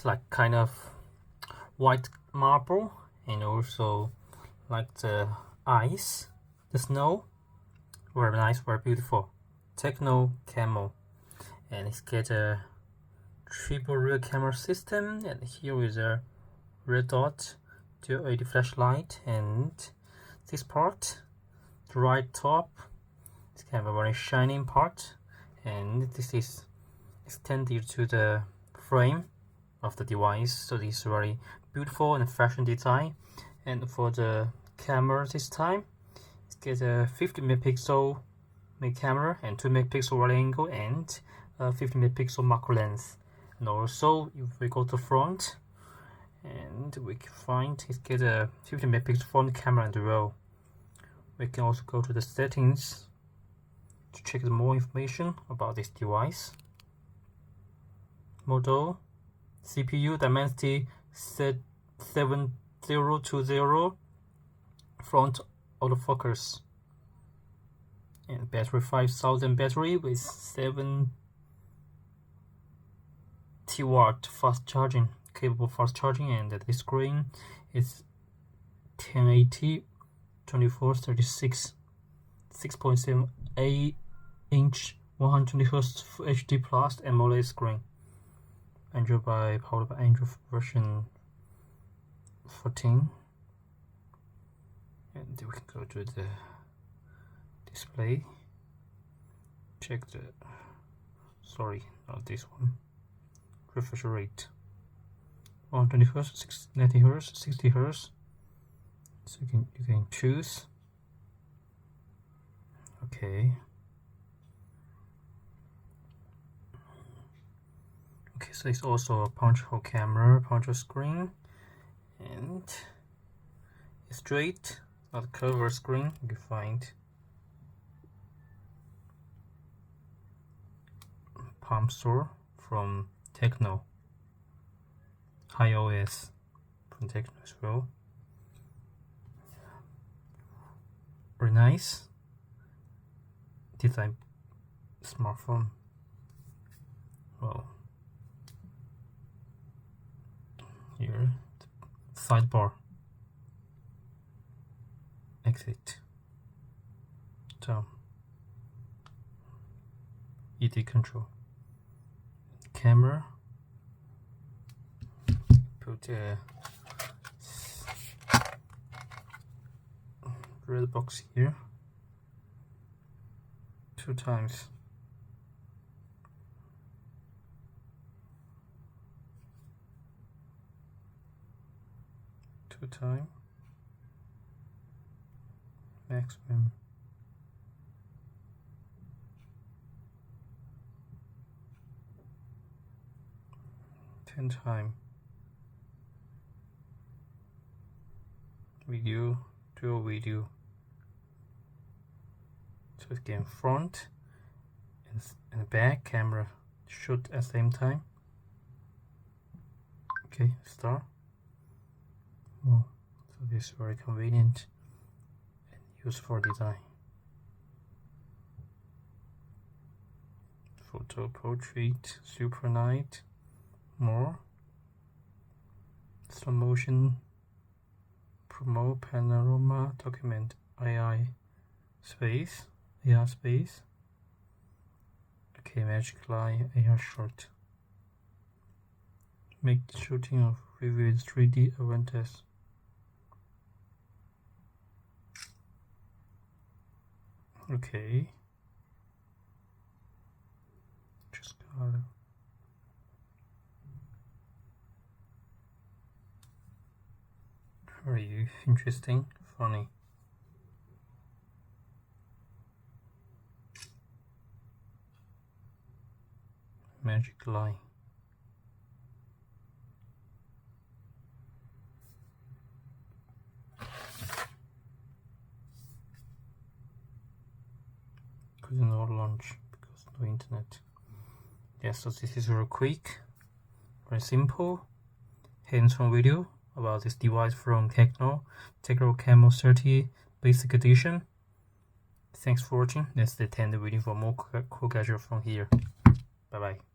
It's like kind of white marble, and also like the ice, the snow. Very nice, very beautiful. Tecno Camon, and it's got a triple rear camera system, and here is a red dot dual LED flashlight, and this part, the right top, it's kind of a very shining part, and this is extended to the frame of the device, so this is very beautiful and fashion design. And for the camera this time, it's got a 50 megapixel main camera and 2 megapixel wide angle and 50 megapixel macro lens. And also if we go to front, and we can find it's got a 50 megapixel front camera and roll. We can also go to the settings to check more information about this device. Model, CPU Dimensity 7020, front autofocus, and battery 5000 battery with 70 watt fast charging, capable fast charging, and the screen is 1080 2436 6.78 inch 120Hz Full HD Plus AMOLED screen. Powered by Android version 14. And we can go to the display. Check the, sorry, not this one. Refresh rate 120Hz, 90Hz, 60Hz. So you can choose. Okay. Okay, so it's also a punch hole camera, punch hole screen, and it's straight, not a curved screen. You can find Palm Store from Tecno, iOS from Tecno as well. Very nice design smartphone. Well, here, sidebar, exit, down, ED control, camera, put a red box here, 2 times. Time maximum 10 time video, dual video. So again, front and back camera shoot at the same time. Okay, start. Well, so this is very convenient and useful design. Photo, portrait, super night, more, slow motion, promote, panorama, document, AI space, AR space. Okay, magic line, AR short. Make the shooting of vivid 3D events. Okay, just color. Very interesting, funny. Magic line. Couldn't launch because no internet. Yeah, so this is very quick, very simple, hands-on video about this device from Tecno Camon 30 Basic Edition. Thanks for watching. Let's attend the video for more cool gadgets from here. Bye bye.